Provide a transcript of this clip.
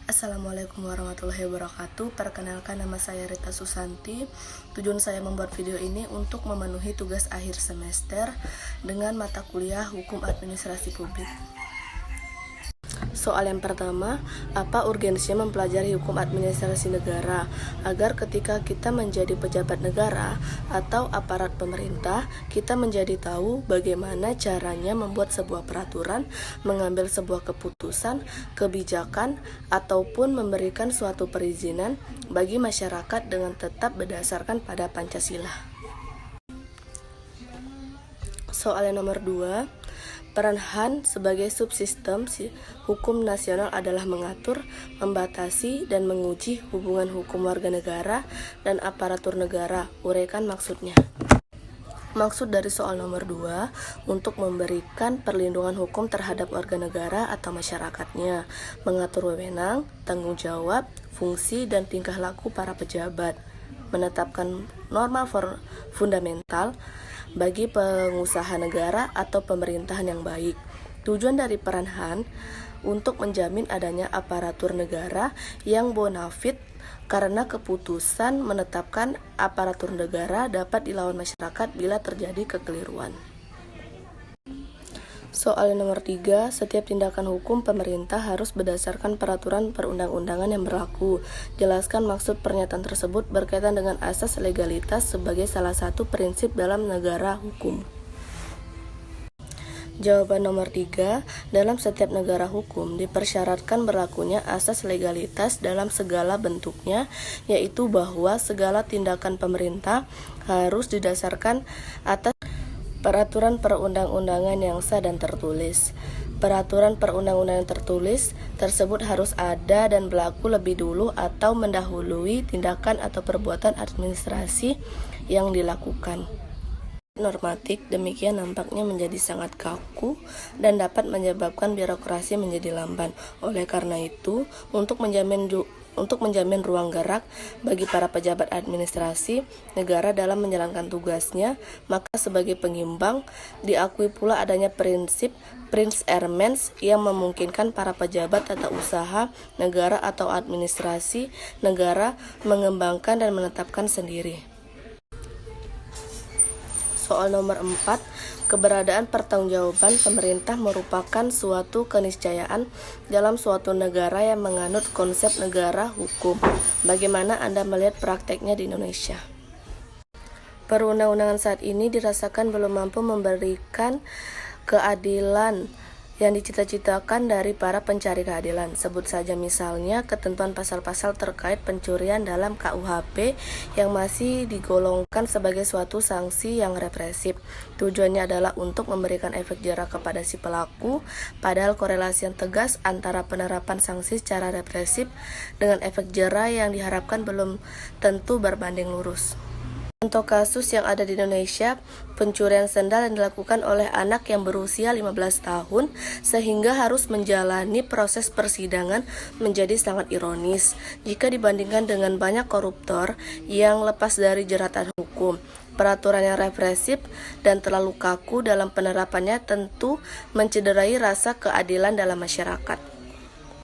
Assalamualaikum warahmatullahi wabarakatuh. Perkenalkan, nama saya Rita Susanti. Tujuan saya membuat video ini untuk memenuhi tugas akhir semester dengan mata kuliah Hukum Administrasi Publik. Soal yang pertama, apa urgensinya mempelajari hukum administrasi negara agar ketika kita menjadi pejabat negara atau aparat pemerintah, kita menjadi tahu bagaimana caranya membuat sebuah peraturan, mengambil sebuah keputusan, kebijakan, ataupun memberikan suatu perizinan bagi masyarakat dengan tetap berdasarkan pada Pancasila. Soal yang nomor 2, peran HAN sebagai subsistem hukum nasional adalah mengatur, membatasi, dan menguji hubungan hukum warga negara dan aparatur negara. Uraikan maksudnya. Maksud dari soal nomor 2, untuk memberikan perlindungan hukum terhadap warga negara atau masyarakatnya, mengatur wewenang, tanggung jawab, fungsi, dan tingkah laku para pejabat, menetapkan norma fundamental bagi pengusaha negara atau pemerintahan yang baik. Tujuan dari peran HAN untuk menjamin adanya aparatur negara yang bonafit karena keputusan menetapkan aparatur negara dapat dilawan masyarakat bila terjadi kekeliruan. Soal nomor 3, setiap tindakan hukum pemerintah harus berdasarkan peraturan perundang-undangan yang berlaku. Jelaskan maksud pernyataan tersebut berkaitan dengan asas legalitas sebagai salah satu prinsip dalam negara hukum. Jawaban nomor 3, dalam setiap negara hukum dipersyaratkan berlakunya asas legalitas dalam segala bentuknya, yaitu bahwa segala tindakan pemerintah harus didasarkan atas peraturan perundang-undangan yang sah dan tertulis. Peraturan perundang-undangan tertulis tersebut harus ada dan berlaku lebih dulu atau mendahului tindakan atau perbuatan administrasi yang dilakukan. Normatif demikian nampaknya menjadi sangat kaku dan dapat menyebabkan birokrasi menjadi lamban. Oleh karena itu, untuk menjamin ruang gerak bagi para pejabat administrasi negara dalam menjalankan tugasnya, maka sebagai pengimbang diakui pula adanya prinsip Prince Ermens yang memungkinkan para pejabat tata usaha negara atau administrasi negara mengembangkan dan menetapkan sendiri. Soal nomor 4, keberadaan pertanggungjawaban pemerintah merupakan suatu keniscayaan dalam suatu negara yang menganut konsep negara hukum. Bagaimana Anda melihat prakteknya di Indonesia? Perundang-undangan saat ini dirasakan belum mampu memberikan keadilan yang dicita-citakan dari para pencari keadilan. Sebut saja misalnya ketentuan pasal-pasal terkait pencurian dalam KUHP yang masih digolongkan sebagai suatu sanksi yang represif. Tujuannya adalah untuk memberikan efek jera kepada si pelaku, padahal korelasi yang tegas antara penerapan sanksi secara represif dengan efek jera yang diharapkan belum tentu berbanding lurus. Contoh kasus yang ada di Indonesia, pencurian sendal yang dilakukan oleh anak yang berusia 15 tahun sehingga harus menjalani proses persidangan menjadi sangat ironis jika dibandingkan dengan banyak koruptor yang lepas dari jeratan hukum. Peraturan yang represif dan terlalu kaku dalam penerapannya tentu mencederai rasa keadilan dalam masyarakat.